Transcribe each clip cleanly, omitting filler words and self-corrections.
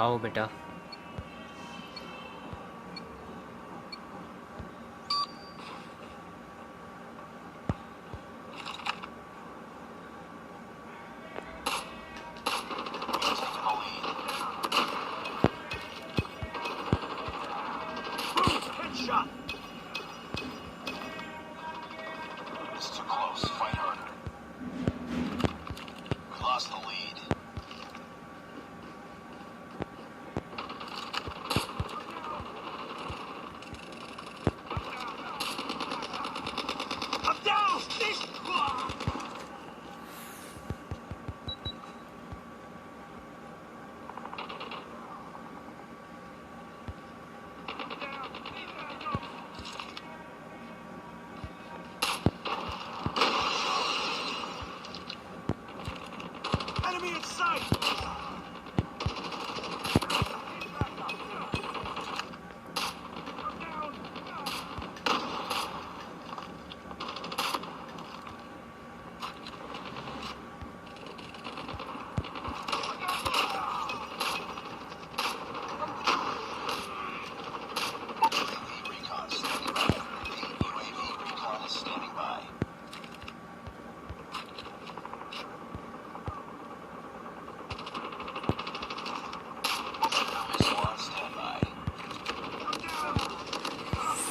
آؤ بیٹا.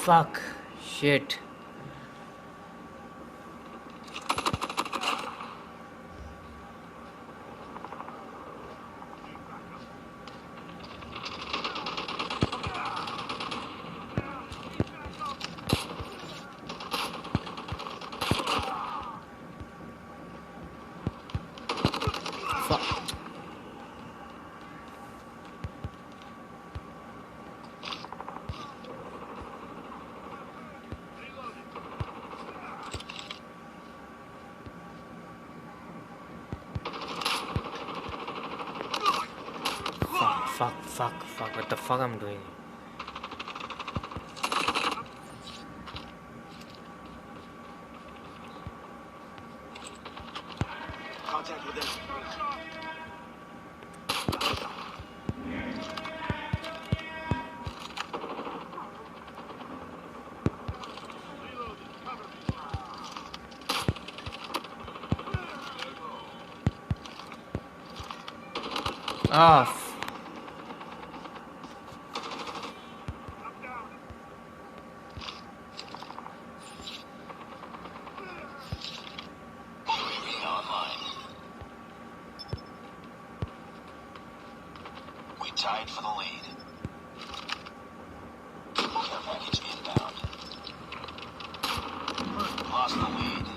Fuck. Shit. Fuck, what the fuck I'm doing? Contact with them. Off. Tied for the lead. Care package inbound. Lost the lead.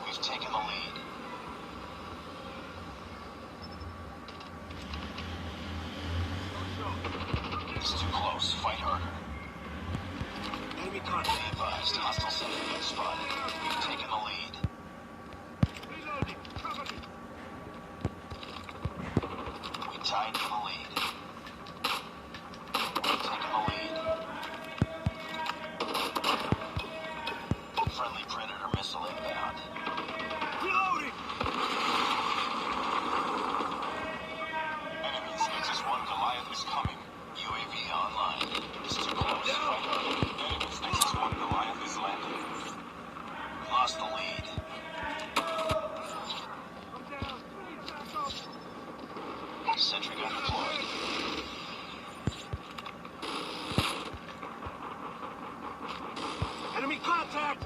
We've taken the lead. It's too close. Fight harder. Enemy contact. Be advised. Hostile center spotted. We've taken the lead. Tied for the lead. We've taken the lead. Friendly Predator missile inbound. Reloading! Enemies, Nexus-1 Goliath is coming. UAV online. It's too close. Fight harder. Enemies, Nexus-1 Goliath is landing. Lost the lead. Sentry gun deployed. Enemy contact!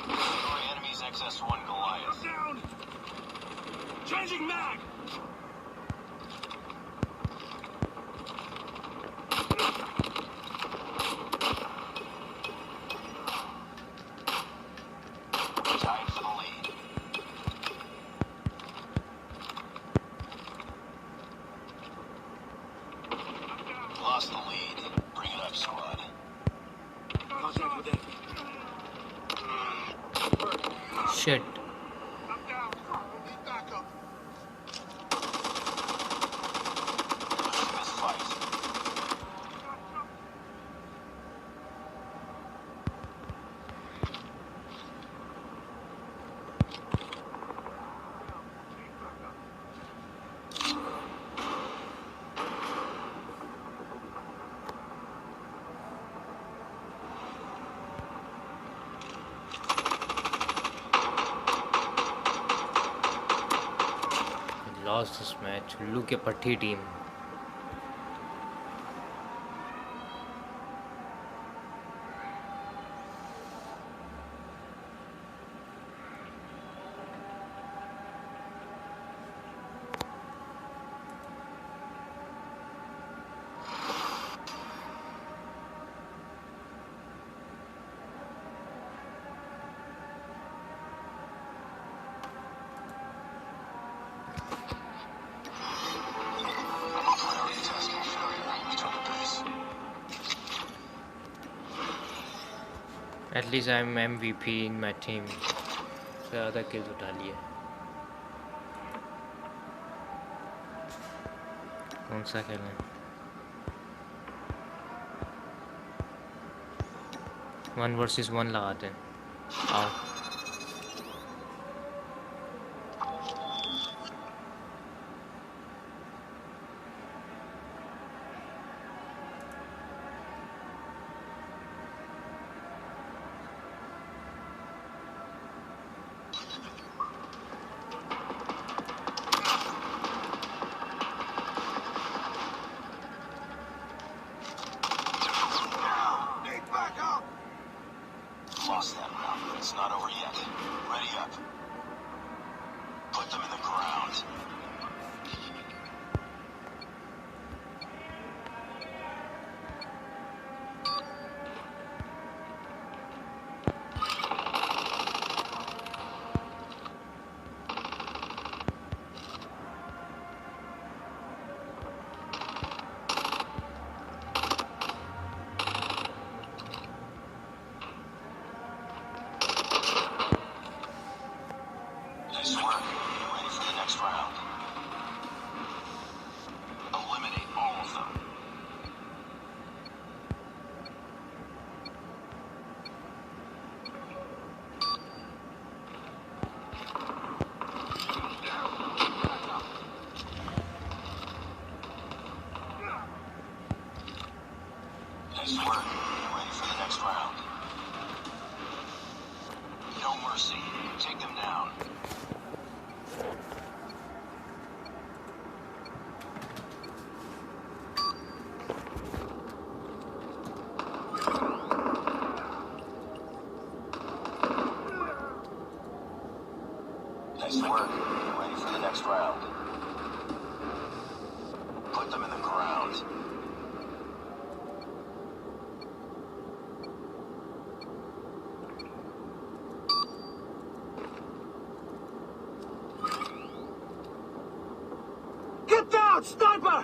Destroy enemy's XS-1 Goliath. Down! Changing mag! Tied for the lead. Lost the lead. Bring it up, squad. Contact with enemy. Shit. lost this match. Look at Patti team. Priority tasking failure. Return to base. At least I'm MVP in my team. ज़्यादा kills उठा लिए. कौन सा खेलें? 1 versus 1 लगाते हैं. आओ. Lost that round, but it's not over yet. Ready up. Put them in the ground. Nice work. Ready for the next round. Eliminate all of them. Nice work. Ready for the next round. No mercy. Take them down. Nice work. Ready for the next round. Put them in the ground. Get down, sniper!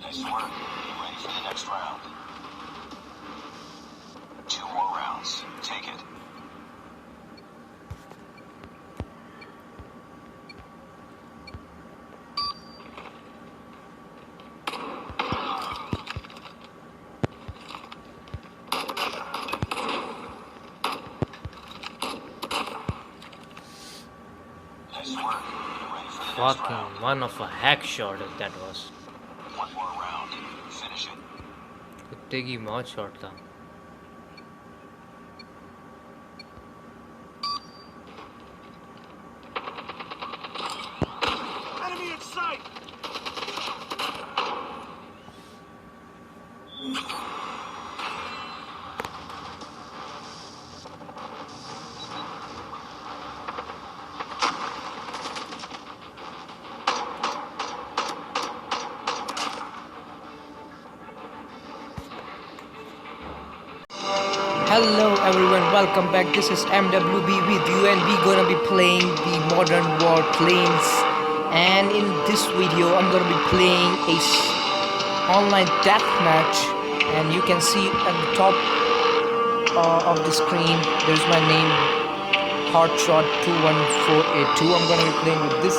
Nice work. Ready for the next round. 2 more rounds. Take it. Nice work. Ready for the next round. Fucking one of a hack shot if that was. 1 more round. Finish it. कुत्ते की मौत shot था. Enemy in sight! Hello everyone, welcome back. This is MWB with you and we're gonna be playing the Modern War Planes. And in this video I'm gonna be playing a online deathmatch, and you can see at the top of the screen there's my name, Hotshot21482. I'm gonna be playing with this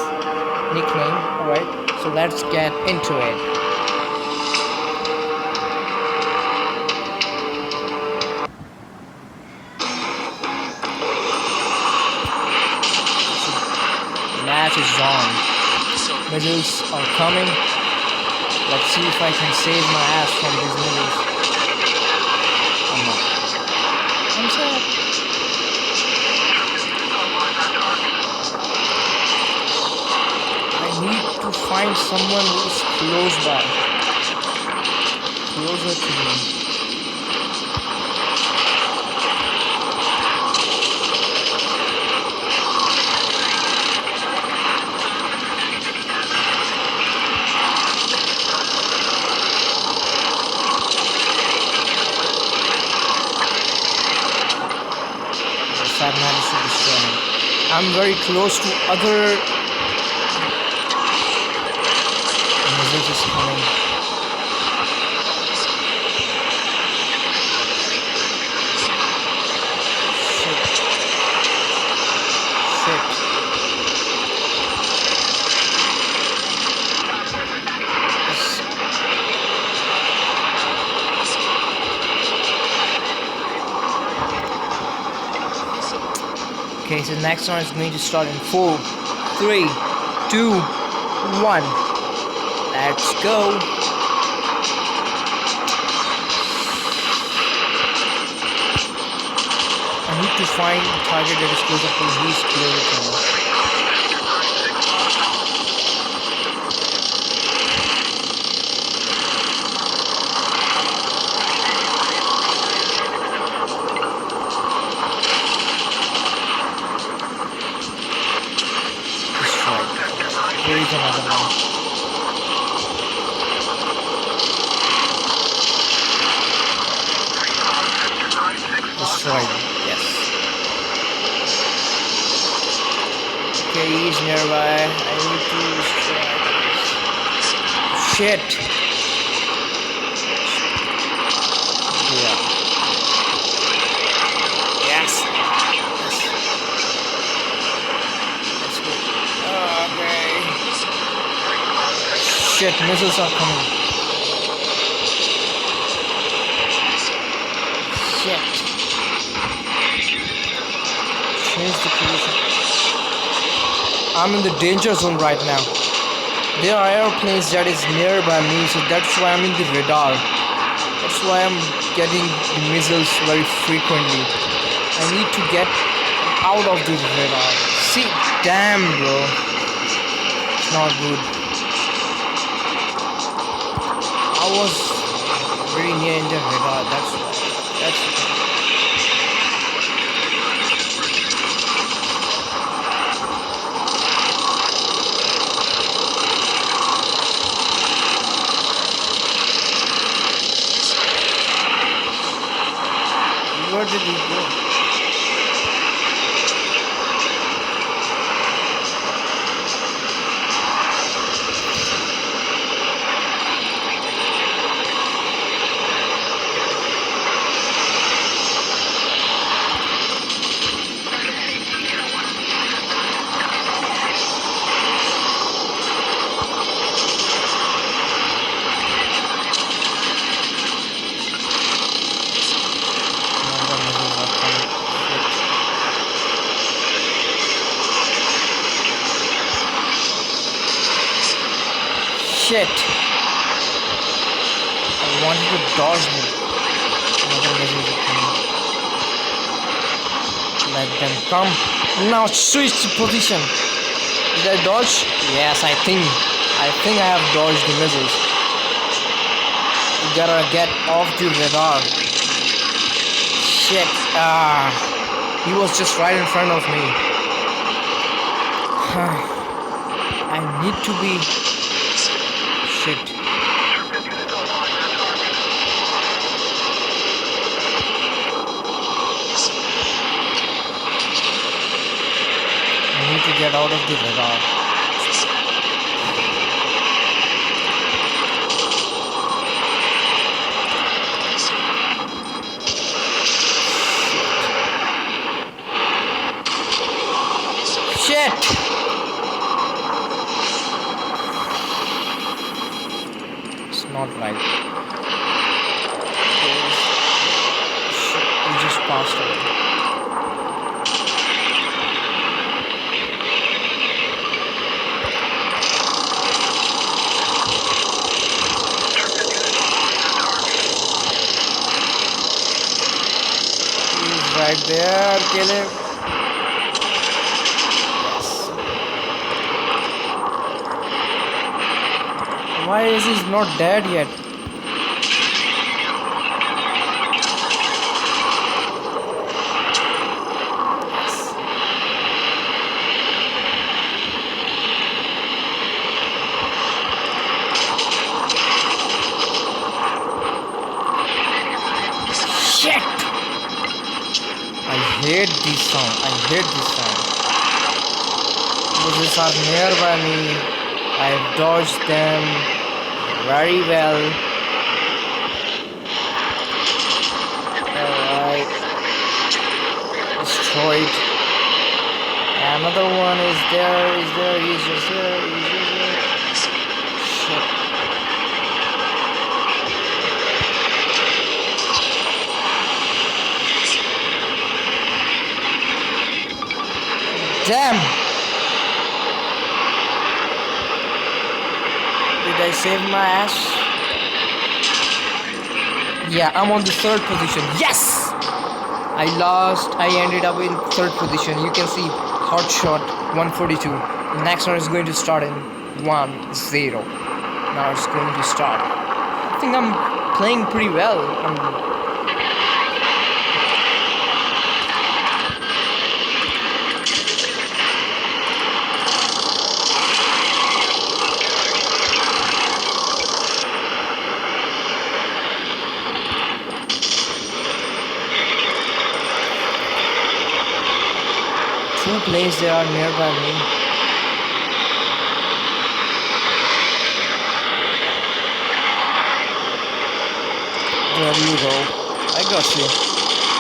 nickname. Alright, so let's get into it. Match is on. Missiles are coming. Let's see if I can save my ass from these missiles. I'm not. I'm sad. I need to find someone who is close by. Closer to me. Yes, I've managed to destroy him. I'm very close to other missiles is coming. Shit. Okay, so the next one is going to start in 4, 3, 2, 1. Let's go. I need to find a target that is close up to his clear to me. There is another one. Destroyed. Yes. Okay, he's nearby. I need to destroy this. Shit. Yeah. Yes. Let's go. Okay. Shit, missiles are coming. Shit. Change the position. I'm in the danger zone right now. There are airplanes that is nearby me, so that's why I'm in the radar. That's why I'm getting the missiles very frequently. I need to get out of the radar. See, damn bro. It's not good. I was very near in the radar, that's why. That's the thing. Where did he go? Shit! I wanted to dodge him. Another missile is coming. Let them come. Now switch the position. Did I dodge? Yes, I think I have dodged the missiles. You gotta get off the radar. Shit! He was just right in front of me. I need to be. Shit. I need to get out of the radar. Shit! It's not right. We just passed away. right there. Kill him. Why is he not dead yet? Shit! I hate this song. I hate this song. Bullets are nearby me. I've dodged them very well. Alright. Destroyed. Another one is there. He's just there. Shit. Damn! Did I save my ass? Yeah, I'm on the third position. Yes! I lost. I ended up in third position. You can see hot shot 142. The next one is going to start in 1-0. Now it's going to start. I think I'm playing pretty well. Two planes that are nearby me. There you go. I got you.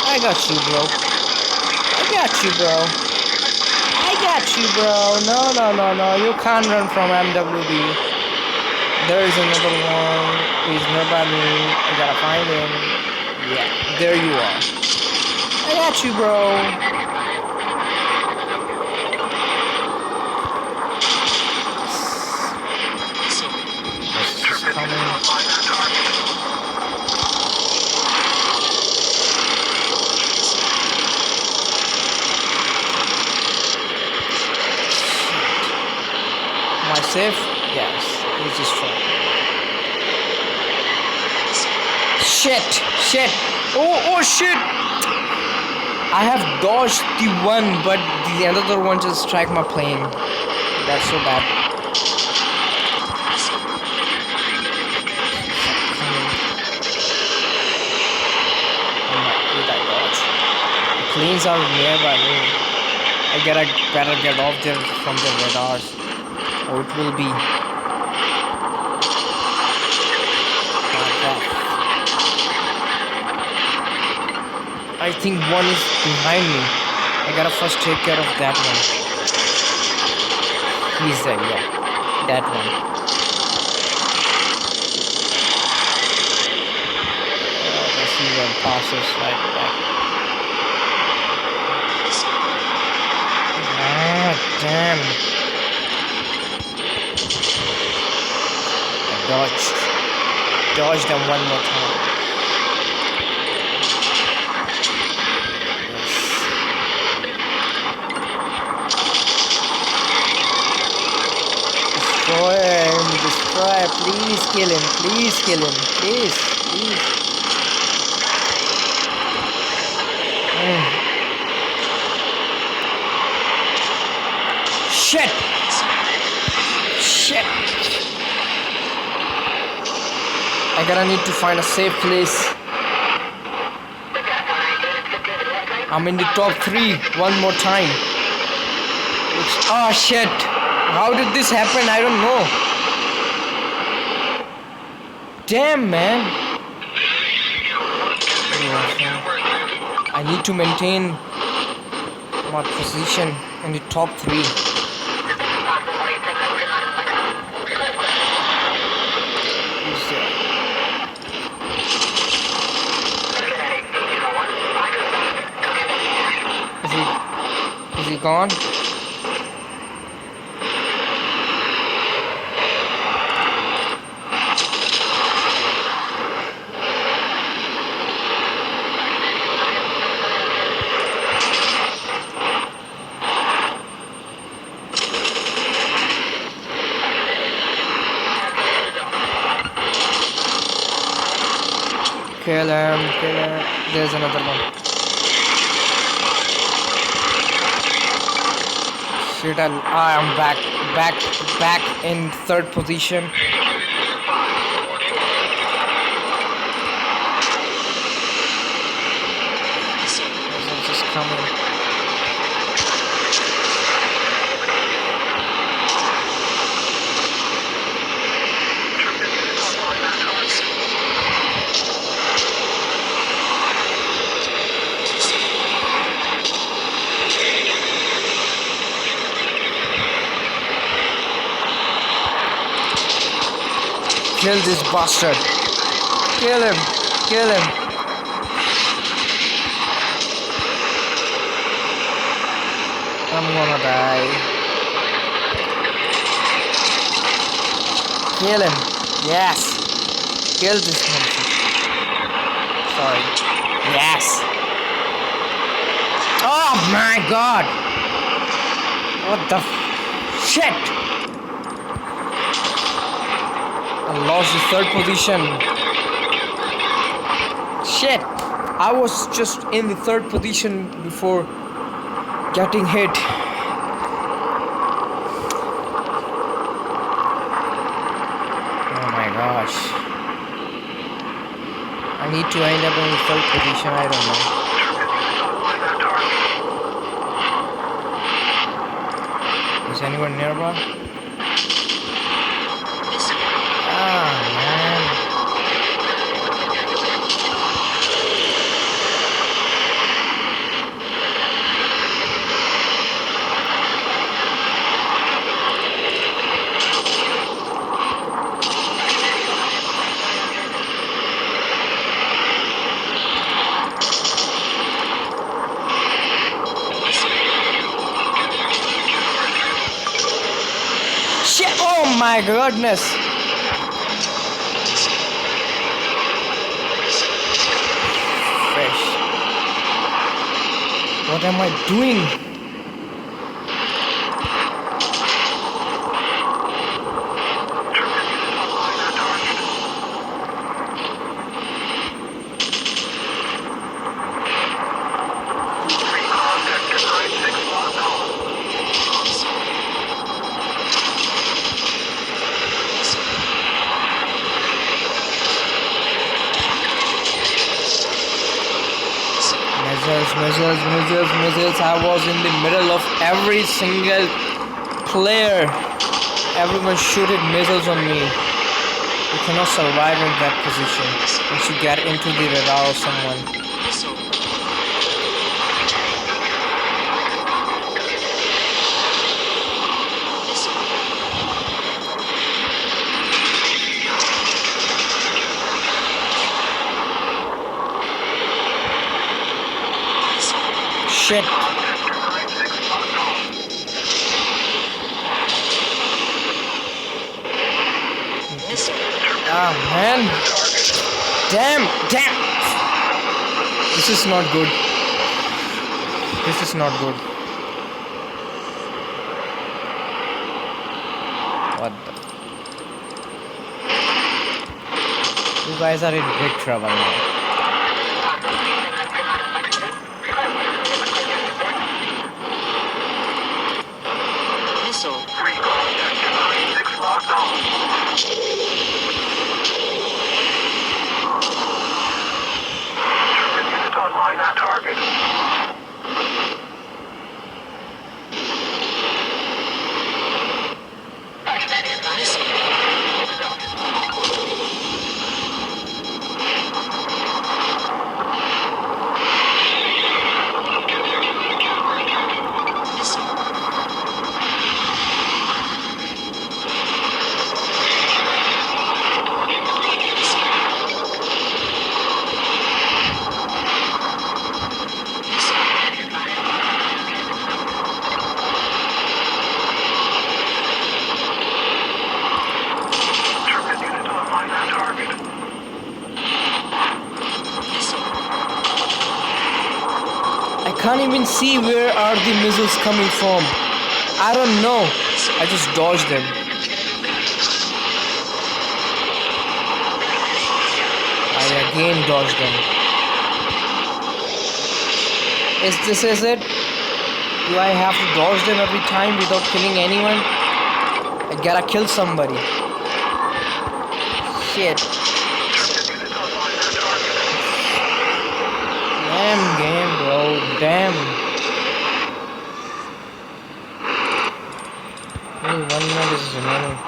I got you, bro. I got you, bro. I got you, bro. No. You can't run from MWB. There is another one. He's nearby me. I gotta find him. Yeah, there you are. I got you, bro. Am I safe? Yes. He's destroyed. Shit. Oh shit. I have dodged the one, but the other one just struck my plane. That's so bad. Planes are nearby me. I better get off there from the radars, or it will be bad. I think one is behind me. I gotta first take care of that one. He's there, yeah. That one. The season passes right back. Damn. I dodged them one more time. Destroy, please kill him, please. Shit! I gotta need to find a safe place. I'm in the top 3 one more time. Oh shit! How did this happen? I don't know. Damn, man. I need to maintain my position in the top 3. Is he gone? Kill him, kill him. There's another one. Shit, I am back in third position. Missiles just coming. Kill this bastard. Kill him. Kill him. I'm gonna die. Kill him. Yes. Kill this motherfucker. Sorry. Yes. Oh my god. What the shit? I lost the third position. Shit. I was just in the third position before getting hit. Oh my gosh. I need to end up in the third position. I don't know. Is anyone nearby? Ah, man. Shit! Oh my goodness! What am I doing? Missiles. I was in the middle of every single player. Everyone shooting missiles on me. You cannot survive in that position once you get into the radar of someone. Shit. Ah, man. Damn. This is not good. This is not good. What the? You guys are in big trouble now. Can't even see where are the missiles coming from. I don't know. I just dodged them. I I again dodged them. Is it? Do I have to dodge them every time without killing anyone? I gotta kill somebody. Shit. Damn game, bro. Damn. Only 1 minute is remaining.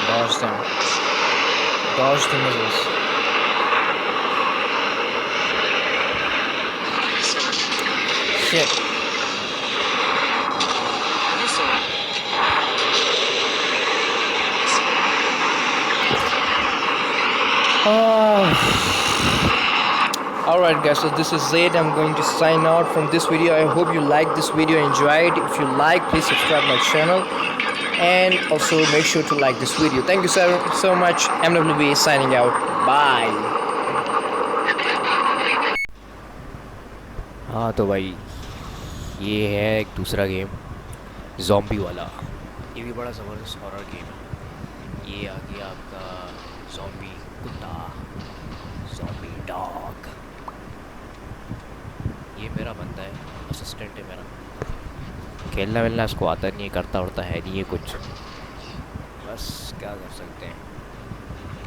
Dodge them. Dodge the missiles. Shit. Alright guys, so this is it. I'm going to sign out from this video. I hope you liked this video, enjoyed. If you like, please subscribe my channel. And also make sure to like this video. Thank you so much. MWB signing out. Bye. हाँ तो भाई ये है एक दूसरा game zombie वाला. ये भी बड़ा ज़बरदस्त हॉरर गेम है. ये आ गया आपका ज़ॉम्बी कुत्ता, ज़ॉम्बी डॉग. ये मेरा बंदा है, असिस्टेंट है मेरा. खेलना वेलना इसको आता नहीं है, करता उड़ता है नहीं है कुछ. बस क्या कर सकते हैं,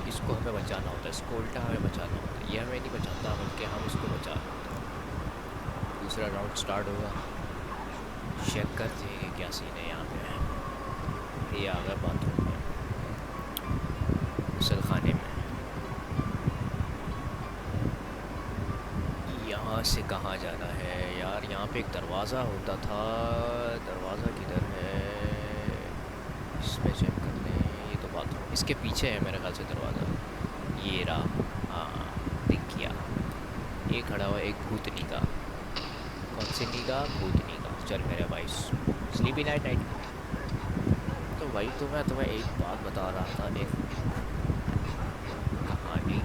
इसको हमें बचाना होता है. इसको उल्टा हमें बचाना होता है. ये हमें नहीं बचाता बल्कि हम इसको बचा रहे होते हैं. दूसरा राउंड स्टार्ट होगा. चेक करते हैं कि क्या सीन है यहाँ पे. ये आ गया बाथरूम में, गुसल खाने में. यहाँ से कहाँ जाना है यार? यहाँ पे एक दरवाज़ा होता था. दरवाज़ा किधर है? इसमें चेक कर लें. ये तो बाथरूम इसके पीछे है मेरे ख्याल से दरवाज़ा. ये रहा, हाँ दिख गया. ये खड़ा हुआ एक भूतनी का. कौन सी नी का? भूतनी का. चल मेरे भाई, स्लीपी नाइट नाइट. तो भाई तो मैं तुम्हें एक बात बता रहा था, एक कहानी.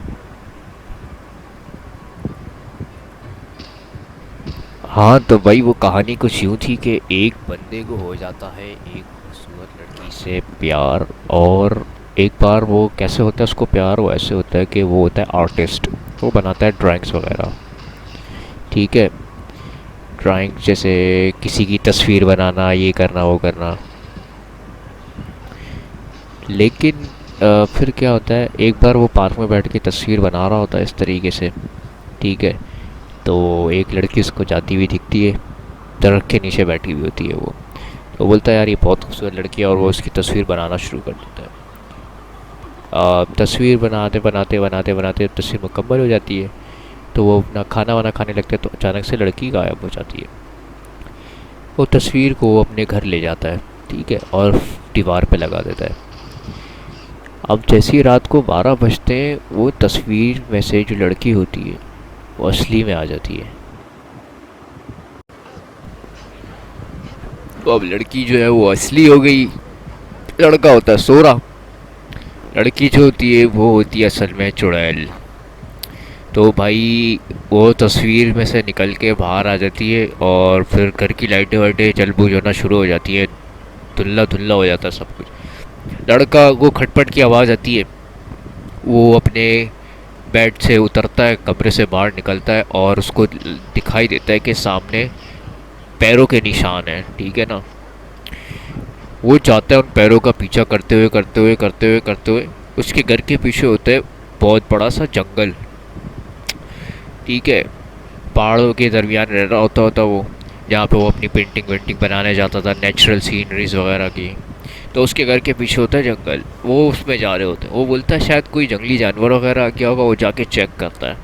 हाँ तो भाई वो कहानी कुछ यूँ थी कि एक बंदे को हो जाता है एक खूबसूरत लड़की से प्यार. और एक बार वो कैसे होता है उसको प्यार? वो ऐसे होता है कि वो होता है आर्टिस्ट. वो बनाता है ड्राइंग्स वगैरह. ठीक है, ड्राइंग जैसे किसी की तस्वीर बनाना, ये करना वो करना. लेकिन फिर क्या होता है, एक बार वो पार्क में बैठ के तस्वीर बना रहा होता है इस तरीके से. ठीक है, तो एक लड़की उसको जाती हुई दिखती है. दरख्त के नीचे बैठी हुई होती है वो. तो बोलता है यार ये बहुत खूबसूरत लड़की है, और वो उसकी तस्वीर बनाना शुरू कर देता है. तस्वीर बनाते बनाते बनाते बनाते तस्वीर मुकम्मल हो जाती है. तो वो अपना खाना वाना खाने लगते हैं, तो अचानक से लड़की गायब हो जाती है. वो तस्वीर को वो अपने घर ले जाता है. ठीक है, और दीवार पे लगा देता है. अब जैसी ही रात को 12 बजते हैं, वो तस्वीर में से जो लड़की होती है वो असली में आ जाती है. तो अब लड़की जो है वो असली हो गई. लड़का होता है सोरा. लड़की जो होती है वो होती है असल में चुड़ैल. तो भाई वो तस्वीर में से निकल के बाहर आ जाती है, और फिर घर की लाइटें वाइटें जल बुझ होना शुरू हो जाती है. धुल्ला धुल्ला हो जाता है सब कुछ. लड़का को खटपट की आवाज़ आती है. वो अपने बेड से उतरता है, कमरे से बाहर निकलता है, और उसको दिखाई देता है कि सामने पैरों के निशान हैं. ठीक है ना. वो जाता है उन पैरों का पीछा करते हुए करते हुए करते हुए करते हुए. उसके घर के पीछे होता है बहुत बड़ा सा जंगल. ठीक है, पहाड़ों के दरमियान रह रहा होता वो, जहाँ पे वो अपनी पेंटिंग वेंटिंग बनाने जाता था, नेचुरल सीनरीज वगैरह की. तो उसके घर के पीछे होता है जंगल. वो उसमें जा रहे होते हैं. वो बोलता है शायद कोई जंगली जानवर वगैरह आ गया होगा. वो जाके चेक करता है.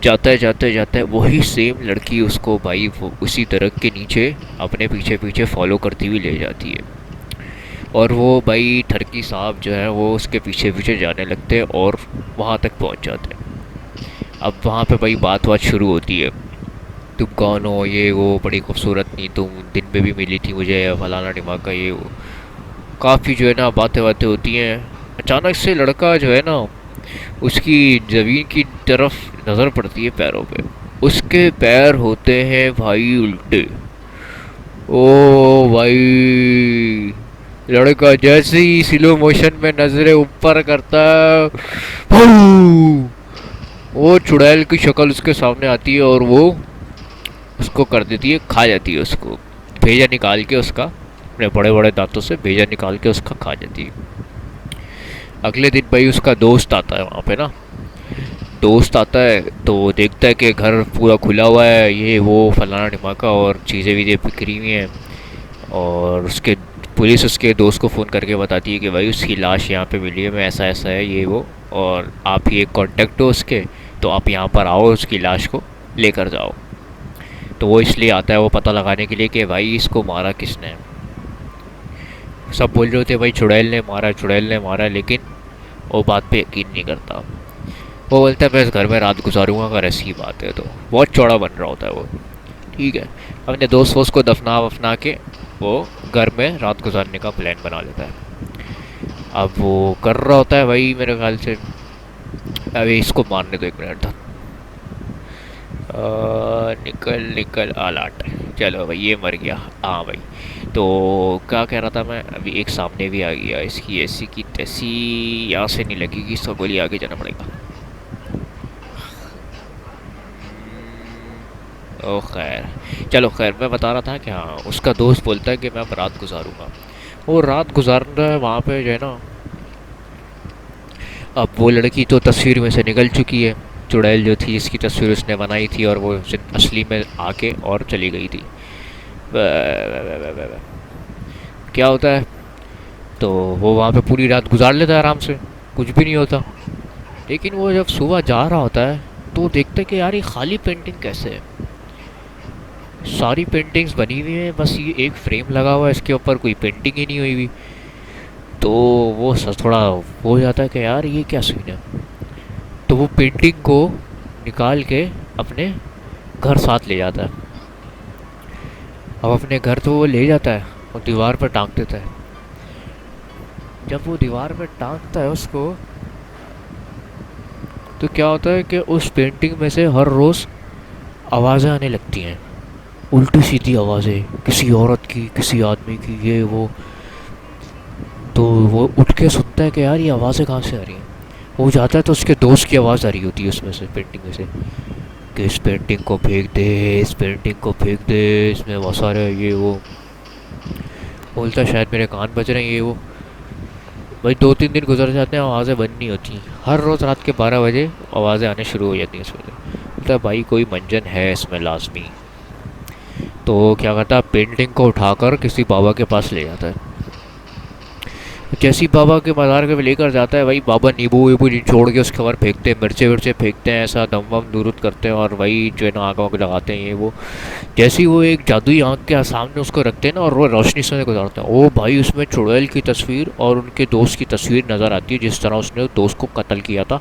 जाता है वही सेम लड़की उसको भाई वो उसी दरख्त के नीचे अपने पीछे पीछे फॉलो करती हुई ले जाती है. और वो भाई ठरकी साहब जो है वो उसके पीछे पीछे जाने लगते हैं और वहाँ तक पहुँच जाते हैं. अब वहाँ पे भाई बात शुरू होती है. तुम कौन हो, ये वो, बड़ी खूबसूरत नहीं, तुम दिन में भी मिली थी मुझे, फलाना दिमाग का ये वो. काफ़ी जो है ना बातें होती हैं. अचानक से लड़का जो है ना उसकी ज़मीन की तरफ नज़र पड़ती है पैरों पे. اس کے پیر ہوتے ہیں بھائی الٹے. او بھائی لڑکا جیسے ہی سلو موشن میں نظریں اوپر کرتا ہے پھو، وہ چڑیل کی شکل اس کے سامنے آتی ہے اور وہ اس کو کر دیتی ہے، کھا جاتی ہے اس کو، بھیجا نکال کے اس کا اپنے بڑے بڑے دانتوں سے بھیجا نکال کے اس کا کھا جاتی ہے. اگلے دن بھائی اس کا دوست آتا ہے وہاں پہ نا، دوست آتا ہے تو دیکھتا ہے کہ گھر پورا کھلا ہوا ہے، یہ وہ فلانا ڈھماکا اور چیزیں ویزیں بکھری ہوئی ہیں. اور اس کے پولیس اس کے دوست کو فون کر کے بتاتی ہے کہ بھائی اس کی لاش یہاں پہ ملی ہے، میں ایسا ایسا ہے یہ وہ، اور آپ ہی ایک کانٹیکٹ ہو اس کے، تو آپ یہاں پر آؤ اس کی لاش کو لے کر جاؤ. تو وہ اس لیے آتا ہے وہ پتہ لگانے کے لیے کہ بھائی اس کو مارا کس نے. سب بول رہے ہوتے بھائی چڑیل نے مارا چڑیل نے مارا، لیکن وہ بات پہ یقین نہیں کرتا. وہ بولتا ہے میں اس گھر میں رات گزاروں گا اگر ایسی بات ہے تو. بہت چوڑا بن رہا ہوتا ہے وہ. ٹھیک ہے، اپنے دوست ووست کو دفنا وفنا کے وہ گھر میں رات گزارنے کا پلان بنا لیتا ہے. اب وہ کر رہا ہوتا ہے بھائی میرے خیال سے، ابھی اس کو مارنے دو ایک منٹ تھا. نکل نکل آلاٹ، چلو بھائی یہ مر گیا. ہاں بھائی تو کیا کہہ رہا تھا میں، ابھی ایک سامنے بھی آ گیا، اس کی ایسی کی تیسی یہاں سے نہیں لگے گی، اس کو گولی آگے جانا پڑے گا. او خیر چلو خیر، میں بتا رہا تھا کہ ہاں اس کا دوست بولتا ہے کہ میں اب رات گزاروں گا. وہ رات گزار رہا ہے وہاں پہ جو ہے نا. اب وہ لڑکی تو تصویر میں سے نکل چکی ہے، چڑیل جو تھی اس کی تصویر اس نے بنائی تھی اور وہ اصلی میں آ کے اور چلی گئی تھی. کیا ہوتا ہے تو وہ وہاں پہ پوری رات گزار لیتا ہے آرام سے، کچھ بھی نہیں ہوتا. لیکن وہ جب صبح جا رہا ہوتا ہے تو دیکھتا ہے کہ یار یہ خالی پینٹنگ کیسے ہے، ساری پینٹنگز بنی ہوئی ہیں بس یہ ایک فریم لگا ہوا ہے، اس کے اوپر کوئی پینٹنگ ہی نہیں ہوئی ہوئی. تو وہ تھوڑا ہو جاتا ہے کہ یار یہ کیا سین ہے. تو وہ پینٹنگ کو نکال کے اپنے گھر ساتھ لے جاتا ہے. اب اپنے گھر تو وہ لے جاتا ہے اور دیوار پر ٹانگ دیتا ہے. جب وہ دیوار پہ ٹانگتا ہے اس کو تو کیا ہوتا ہے کہ اس پینٹنگ میں سے ہر روز آوازیں آنے لگتی ہیں، الٹی سیدھی آوازیں، کسی عورت کی کسی آدمی کی یہ وہ. تو وہ اٹھ کے سنتا ہے کہ یار یہ آوازیں کہاں سے آ رہی ہیں. وہ جاتا ہے تو اس کے دوست کی آواز آ رہی ہوتی ہے اس میں سے، پینٹنگ میں سے، کہ اس پینٹنگ کو پھینک دے، اس پینٹنگ کو پھینک دے، اس میں بہت سارے یہ وہ. بولتا ہے شاید میرے کان بج رہے ہیں یہ وہ. بھائی 2-3 دن گزر جاتے ہیں، آوازیں بند نہیں ہوتی. ہر روز رات کے 12 بجے آوازیں آنے شروع ہو جاتی ہیں اس میں سے. بولتا ہے بھائی کوئی منجن ہے اس میں لازمی. تو کیا کرتا ہے پینٹنگ کو اٹھا کر کسی بابا کے پاس لے جاتا ہے. جیسی بابا کے مزار کے لے کر جاتا ہے بھائی، بابا نیبو ویبو چھوڑ کے اس کے اوپر پھینکتے ہیں، مرچے ورچے پھینکتے ہیں، ایسا دم وم درود کرتے ہیں اور وہی جو ہے نا آنکھ وانکھ لگاتے ہیں یہ وہ. جیسی وہ ایک جادوئی آنکھ کے سامنے اس کو رکھتے ہیں نا اور وہ روشنی سے گزارتے ہیں، او بھائی اس میں چڑیل کی تصویر اور ان کے دوست کی تصویر نظر آتی ہے، جس طرح اس نے دوست کو قتل کیا تھا،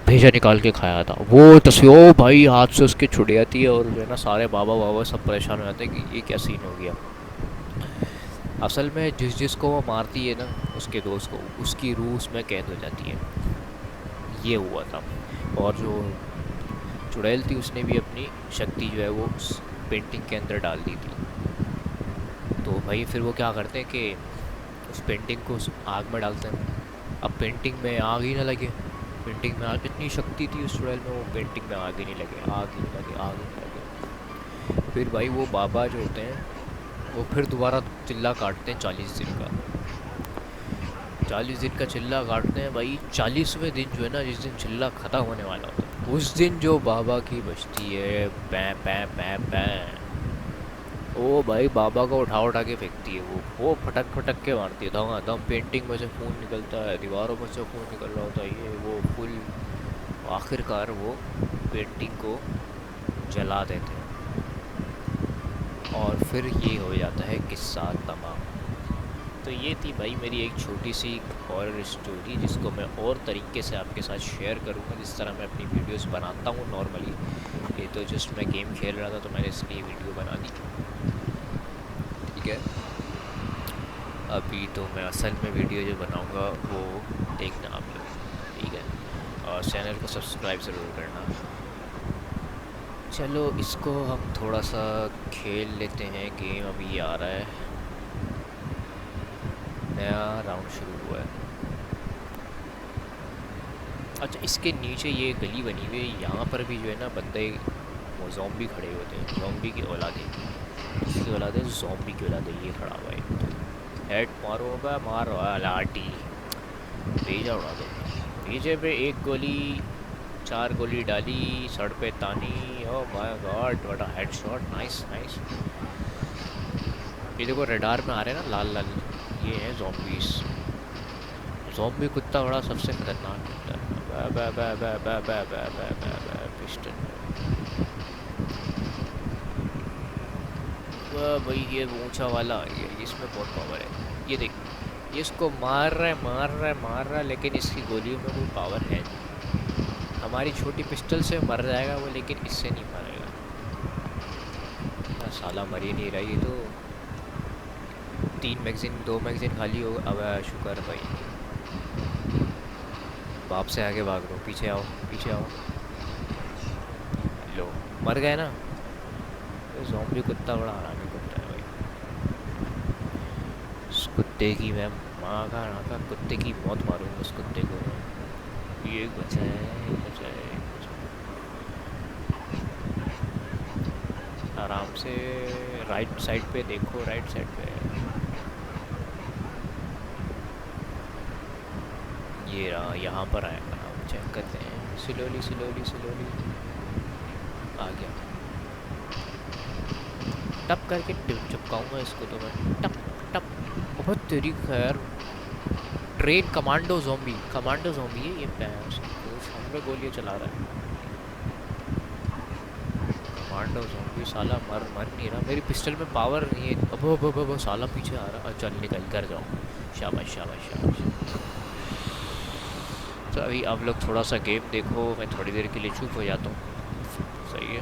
بھیجا نکال کے کھایا تھا. وہ تصویر او بھائی ہاتھ سے اس کے چھٹ جاتی ہے اور جو ہے نا سارے بابا بابا سب پریشان ہو جاتے ہیں کہ یہ کیا سین ہو گیا. اصل میں جس کو وہ مارتی ہے نا اس کے دوست کو، اس کی روح اس میں قید ہو جاتی ہے. یہ ہوا تھا. اور جو چڑیل تھی اس نے بھی اپنی شکتی جو ہے وہ اس پینٹنگ کے اندر ڈال دی تھی. تو بھائی پھر وہ کیا کرتے ہیں کہ اس پینٹنگ کو اس آگ میں ڈالتے ہیں. اب پینٹنگ میں آگ ہی نہ لگے، پینٹنگ میں آگ اتنی شکتی تھی اس چڑیل میں، وہ پینٹنگ میں آگ ہی نہیں لگے، آگ ہی نہیں لگے، آگ ہی نہیں لگے. پھر بھائی وہ بابا جو ہوتے ہیں وہ پھر دوبارہ چلہ کاٹتے ہیں 40 دن کا. 40 دن کا چلہ کاٹتے ہیں بھائی. 40ویں دن جو ہے نا جس دن چلہ ختم ہونے والا ہوتا ہے اس دن جو بابا کی بجتی ہے پیں پیں پیں پیں، وہ بھائی بابا کو اٹھا کے پھینکتی ہے. وہ پھٹک پھٹک کے مارتی ہے دھما دھم. پینٹنگ میں سے خون نکلتا ہے، دیواروں میں سے خون نکل رہا ہوتا ہے یہ وہ فل. آخر کار وہ پینٹنگ کو جلا دیتے ہیں اور پھر یہ ہو جاتا ہے قصہ تمام. تو یہ تھی بھائی میری ایک چھوٹی سی ہارر اسٹوری، جس کو میں اور طریقے سے آپ کے ساتھ شیئر کروں گا جس طرح میں اپنی ویڈیوز بناتا ہوں نارملی. یہ تو جسٹ میں گیم کھیل رہا تھا تو میں نے اس لیے ویڈیو بنا دی. ٹھیک ہے، ابھی تو میں اصل میں ویڈیو جو بناؤں گا وہ دیکھنا آپ لوگ. ٹھیک ہے، اور چینل کو سبسکرائب ضرور کرنا. چلو اس کو ہم تھوڑا سا کھیل لیتے ہیں. گیم ابھی آ رہا ہے, نیا راؤنڈ شروع ہوا ہے. اچھا اس کے نیچے یہ گلی بنی ہوئی ہے, یہاں پر بھی جو ہے نا بندے وہ زومبی کھڑے ہوتے ہیں. زومبی کی اولادیں, اس کی اولاد ہے زومبی کی اولاد ہے. یہ کھڑا ہوا ہے, ہیڈ مارو گا, مارو لاٹھی بھیجا اڑا دو. پیچھے پہ ایک گولی, 4 گولی ڈالی, سڑ پہ تانی. Oh my God what a head shot, nice nice. یہ دیکھو ریڈار میں آ رہے ہیں نا لال لال, یہ ہیں زومبیز. زومبی کتا بڑا سب سے خطرناک کتا ہے. پسٹل بھائی, یہ اونچا والا اس میں بہت پاور ہے. یہ دیکھ, یہ اس کو مار رہا ہے مار رہا ہے مار رہا ہے, لیکن اس کی گولیوں میں کوئی پاور ہے نہیں. ہماری چھوٹی پسٹل سے مر جائے گا وہ, لیکن اس سے نہیں مرے گا. سالہ مر ہی نہیں رہا. یہ تو 3 میگزین 2 میگزین خالی ہو. اب شکر بھائی, باپ سے آگے بھاگ رہو. پیچھے آؤ پیچھے آؤ. لو مر گئے نا. زومبی کتا بڑا حرامی کتا ہے بھائی. اس کتے کی میں ماں کا کتے کی موت ماروں گا اس کتے کو. یہ ایک بچہ ہے, ایک بچہ ہے, ایک بچہ ہے. آرام سے رائٹ سائڈ پہ دیکھو, رائٹ سائڈ پہ یہ رہا. یہاں پر آئے گا, ہم چیک کرتے ہیں. سلولی سلولی سلولی آ گیا. ٹپ کر کے چپکاؤں گا اس کو تو میں. ٹپ ٹپ. بہت تیری خیر. Train commando zombie, commando zombie ہے یہ. پیس ہم پہ گولیاں چلا رہا ہے. کمانڈو زومبی سالہ مر نہیں رہا. میری پسٹل میں پاور نہیں ہے. اب سالہ پیچھے آ رہا. چل نکل کر جاؤ. شاباش شاباش شاباش. تو ابھی آپ لوگ تھوڑا سا گیم دیکھو, میں تھوڑی دیر کے لیے چپ ہو جاتا ہوں. صحیح ہے.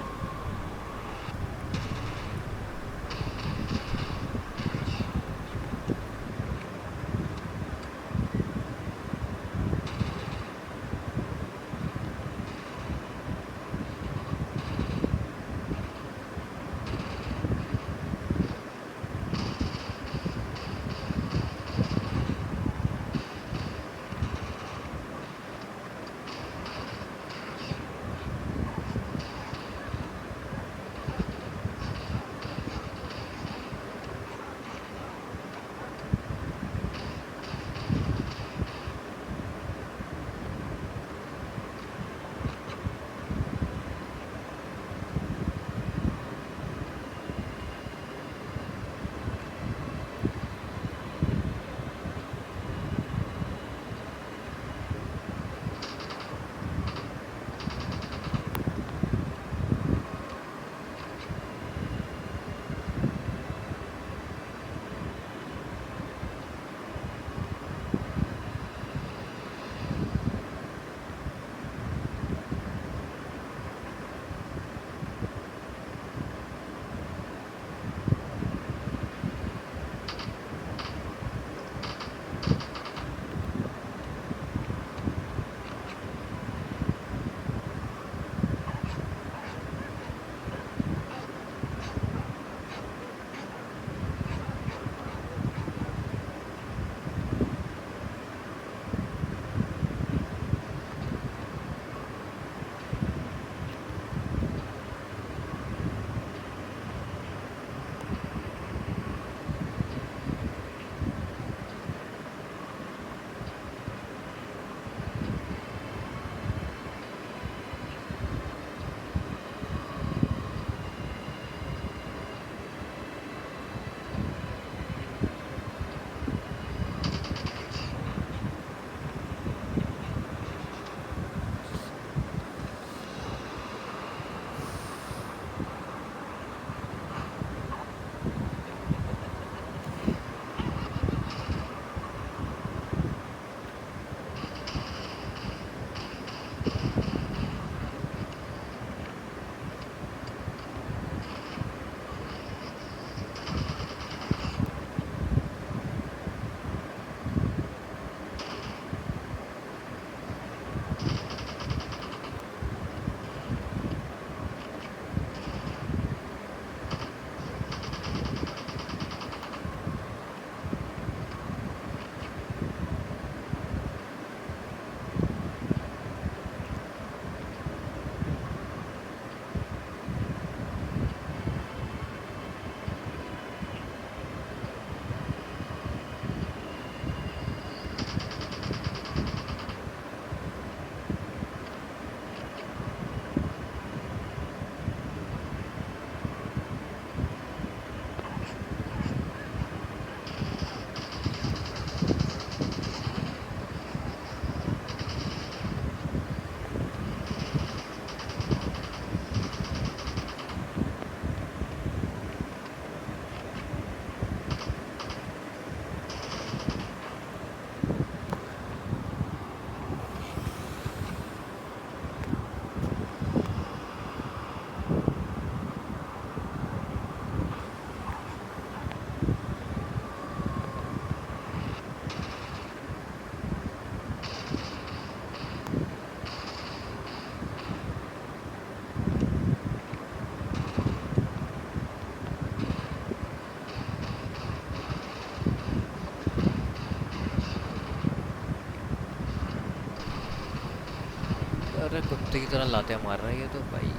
رہا ہے کتے کی طرح لاتے مار رہا ہے یہ تو بھائی.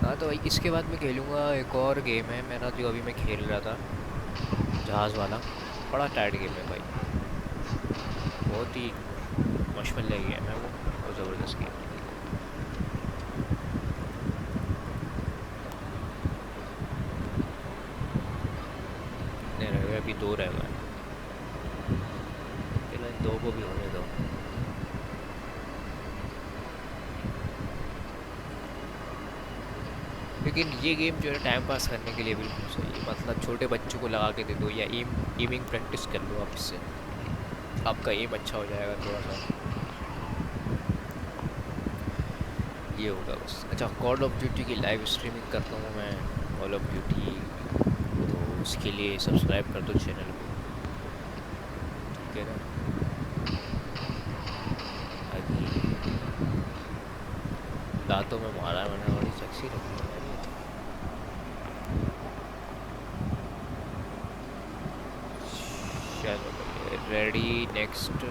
ہاں تو بھائی اس کے بعد میں کھیلوں گا ایک اور گیم ہے میرا جو ابھی میں کھیل رہا تھا جہاز والا. بڑا ٹائٹ گیم ہے بھائی, بہت ہی مشمل گیم ہے وہ, بہت زبردست گیم ہے. کتنے رہ گئے؟ ابھی 2 رہ گئے. چلو ان 2 کو بھی ہونے دو. لیکن یہ گیم جو ہے ٹائم پاس کرنے کے لیے بالکل صحیح ہے. مطلب چھوٹے بچوں کو لگا کے دے دو یا ایمنگ پریکٹس کر لو آپ اس سے, آپ کا ایم اچھا ہو جائے گا تھوڑا سا. یہ ہوگا بس. اچھا کال آف ڈیوٹی کی لائیو اسٹریمنگ کرتا ہوں میں, کال آف ڈیوٹی, تو اس کے لیے سبسکرائب کر دو چینل کو, ٹھیک ہے نا. ابھی دانتوں میں مارا ہے میں نے, بڑی سیکسی لگ رہی ہے یہ. چلو ریڈی نیکسٹ.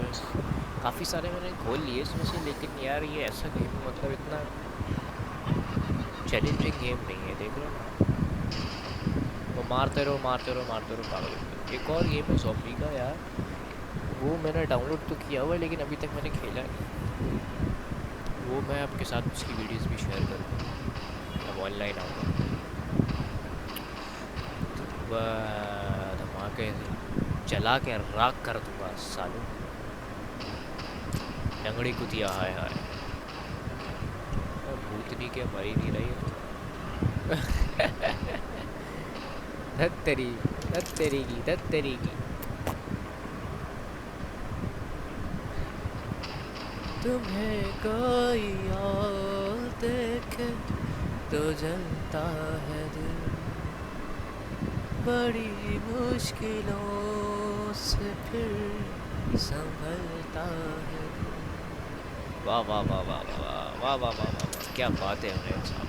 کافی سارے میں نے کھول لیے اس میں سے, لیکن یار یہ ایسا گیم مطلب اتنا چیلنجنگ گیم نہیں ہے, دیکھ رہے ہو نا. وہ مارتے رہو مارتے رہو مارتے رہو پاگل ہو گئے. ایک اور گیم ہے زومبی کا یار, وہ میں نے ڈاؤن لوڈ تو کیا ہوا ہے لیکن ابھی تک میں نے کھیلا نہیں. وہ میں آپ کے ساتھ اس کی ویڈیوز بھی شیئر کروں گا جب آن لائن آؤں گا. دھماکے جلا کے راکھ کر دوں گا سالوں. لنگڑی کتیا ہائے ہائے, بھوتنی کے مر ہی نہیں رہی ہے تو. دھت تیری کی. تمہیں کوئی اور دیکھے تو جلتا ہے دل, بڑی مشکلوں سے پھر سنبھلتا ہے دل. واہ واہ واہ واہ واہ واہ واہ واہ واہ واہ واہ, کیا بات ہے عمران صاحب,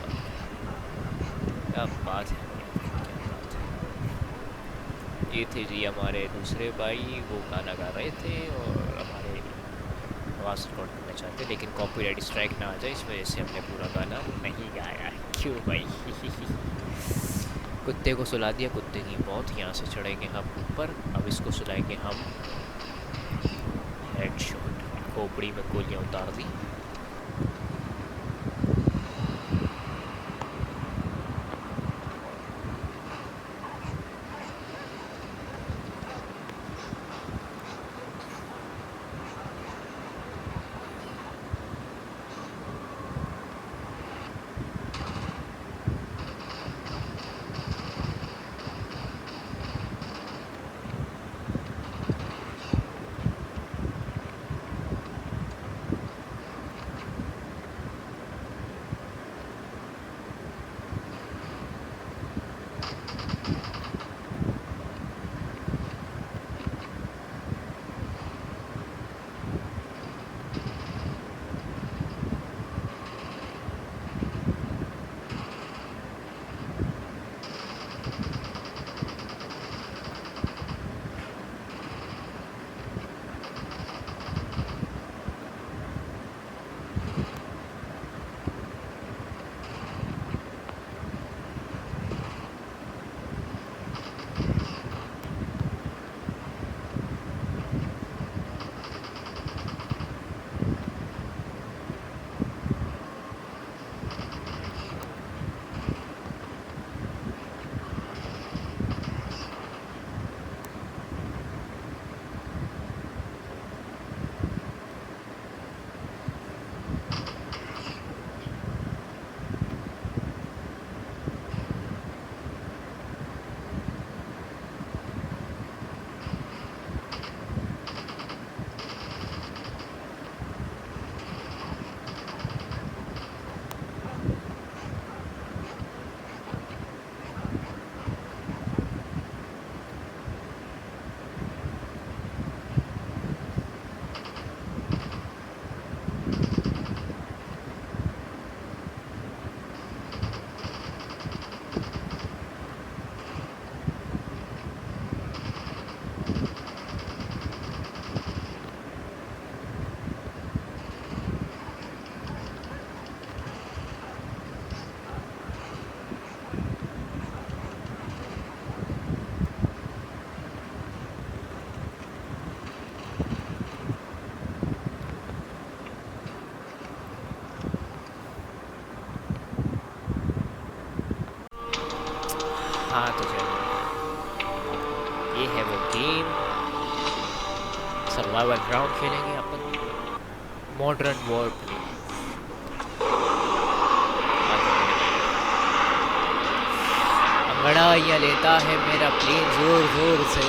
کیا بات ہے کیا بات ہے. یہ تھے جی ہمارے دوسرے بھائی, وہ گانا گا رہے تھے اور ہمارے آواز ریکارڈ کرنا چاہتے, لیکن کاپی رائٹ اسٹرائک نہ آ جائے اس وجہ سے ہم نے پورا گانا نہیں گایا. کیوں بھائی؟ کتے کو سلا دیا کتے کی موت, یہاں سے چڑھیں گے ہم اوپر. اب اس کو سلائیں گے ہم ہیڈ شاٹ, کھوپڑی میں گولیاں اتار دی. یہ ہے وہ گیم. سروائیول گراؤنڈ کھیلیں گے اپن. ماڈرن وار پلے. انگڑائیاں لیتا ہے میرا پلین زور زور سے.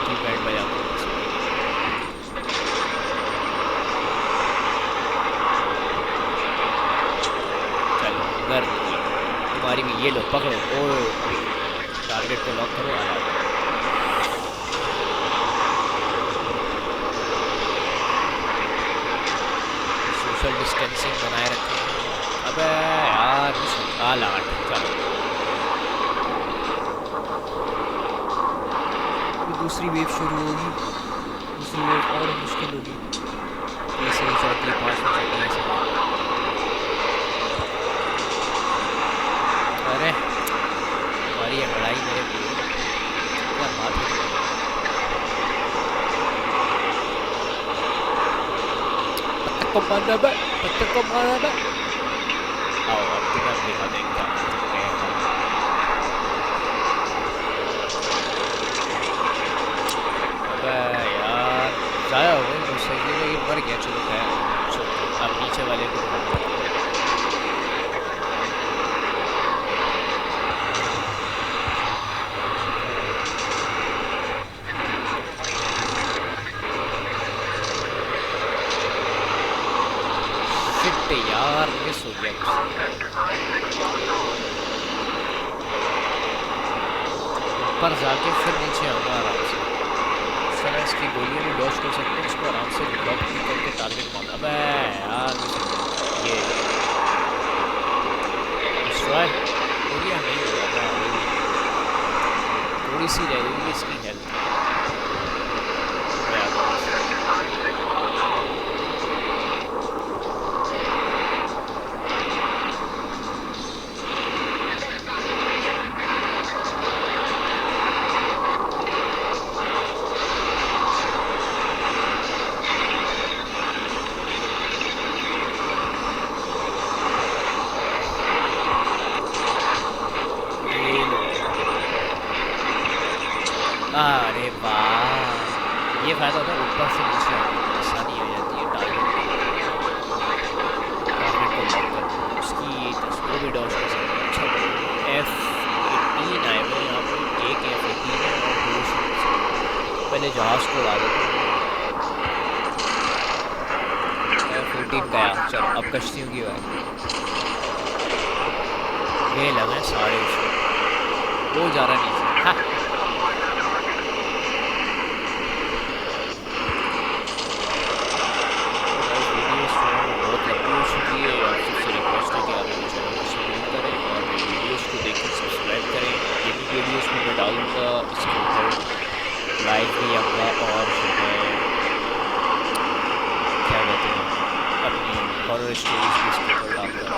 کی بیٹ بجا کر چلو گھر تمہاری بھی. یہ لو پکڑو. او ٹارگیٹ کو لاک کرو. سوشل ڈسٹینسنگ بنائے رکھیں. ابے یار آلاٹ. چلو دوسری ویو شروع ہوگی. دوسری ویو اور مشکل ہوگی. تیسری چوتھی پانچویں چھٹی ایسے. ارے ہماری یہ لڑائی میرے لیے کیا بات ہے. پتھر کو مارنا بے. پتھر کو مارنا بے. آؤ اب تمہیں دکھا دیں گے. ابے یار ضائع ہو گئی مجھ سے. یہ مر گیا. چلو خیر. اب نیچے والے کو یار مس ہو گیا. اوپر جا کے پھر نیچے آؤں گا آرام سے. اس طرح اس کی گولیاں بھی ڈاج کر سکتے ہیں. اس کو آرام سے بلاک بھی کر کے ٹارگیٹ مارنا. ابے یار یہ ڈسٹرائے ایریا نہیں ہوگا. تھوڑی سی رہ گئی اس کی ہیلتھ. ارے واہ یہ فائدہ ہوتا ہے. اوپر سے نیچے آنے میں آسانی ہو جاتی ہے. ٹارگیٹ کو لاک کر اس کی اس کو بھی ڈاش کر سکتے ہیں. اچھا F-18 آئے ہوئے یہاں پہ. ایک F-18 ہے اور دو شیپس. پہلے جہاز کو اڑا دیتے ہیں. F-18 گیا. چلو اب کشتیوں کی بات. یہ لگے ساڑھے اس کو. وہ جا رہا نیچے. ہاں ویڈیوز میں میں ڈالوں گا اس کے اوپر لائک بھی آؤں گا. اور جو ہے کیا کہتے ہیں اپنی ہارر اسٹوریز بھی اس کے اوپر ڈالوں گا.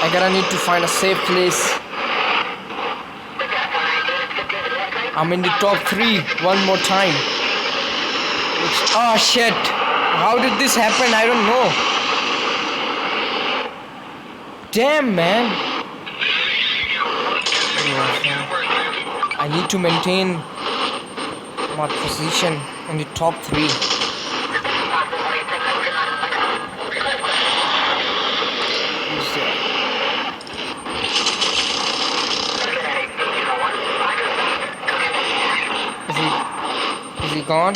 I gotta need to find a safe place. I'm in the top 3 one more time. Oh shit. How did this happen? I don't know. Damn, man. I need to maintain my position in the top 3. Who's there? Is he gone?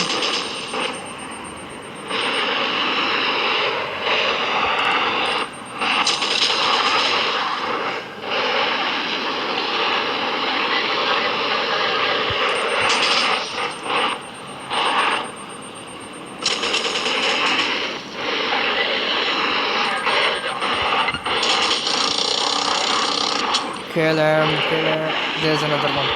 Kill him. There's another one.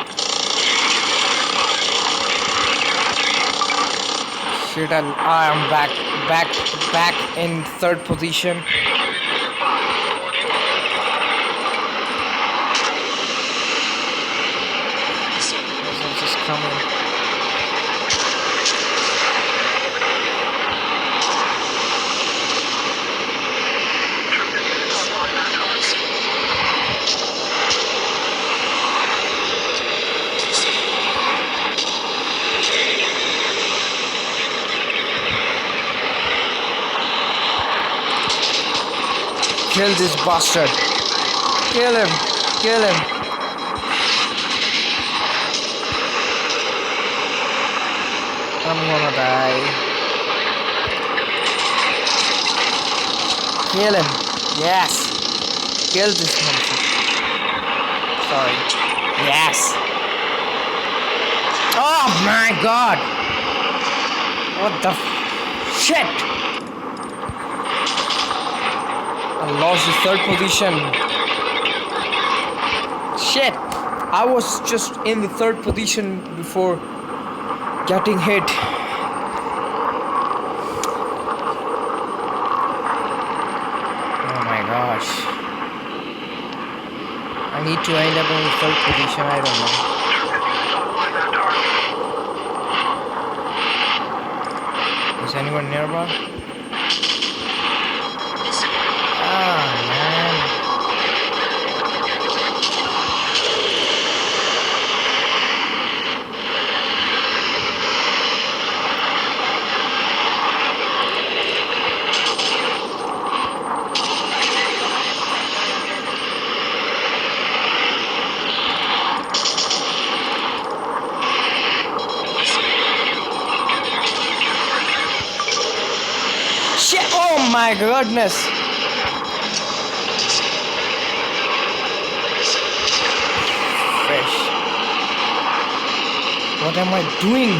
Shit, I am back in 3rd position. This is just coming. Kill this bastard. Kill him. I'm gonna die. Kill him. Yes. Kill this motherfucker. Sorry. Yes. Oh my god. What the shit? I lost the 3rd position. Shit. I was just in the 3rd position before getting hit. Oh my gosh. I need to end up in the 3rd position. I don't know. Is anyone nearby? Man. Shit! Oh my goodness! What am I doing?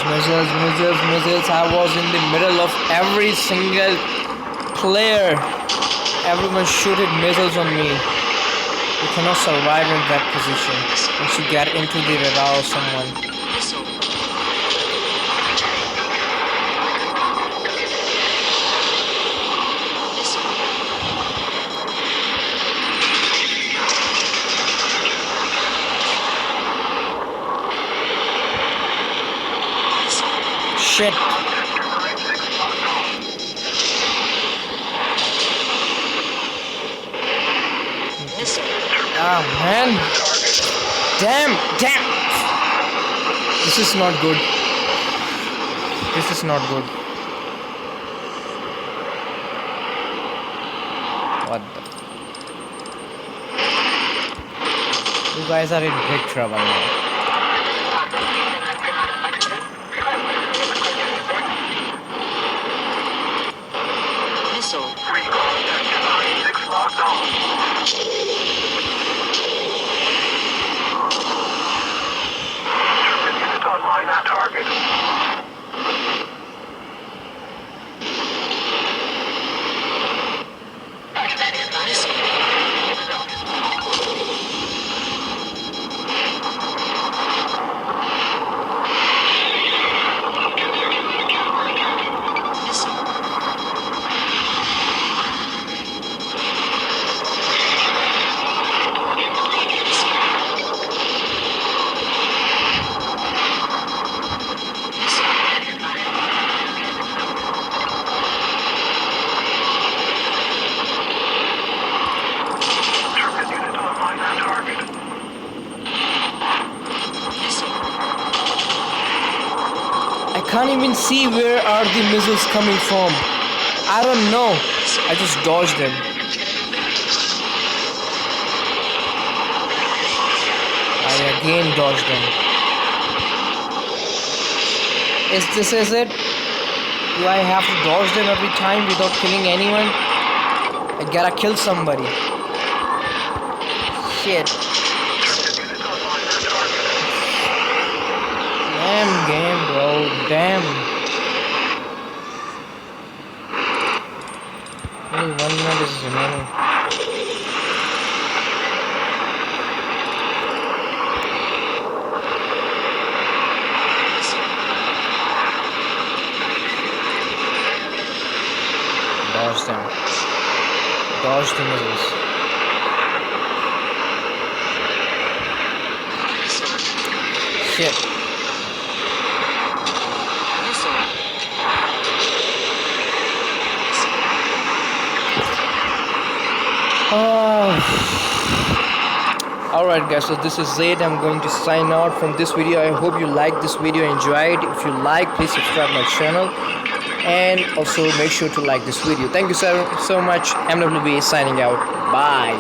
Missiles. I was in the middle of every single player. Everyone shooted missiles on me. You cannot survive in that position once you get into the radar of someone. Shit. Oh man. Damn. This is not good. What the? You guys are in big trouble now. can't even see where are the missiles coming from. I don't know. I just dodged them. I again dodged them. Is it? Do I have to dodge them every time without killing anyone? I gotta kill somebody. Shit. Damn game, bro. Damn. Only 1 minute is remaining. Dodge them. Dodge the missiles. Shit. Alright guys, so this is it. I'm going to sign out from this video. I hope you liked this video, enjoyed. If you like, please subscribe my channel. And also make sure to like this video. Thank you so much. MWB signing out. Bye.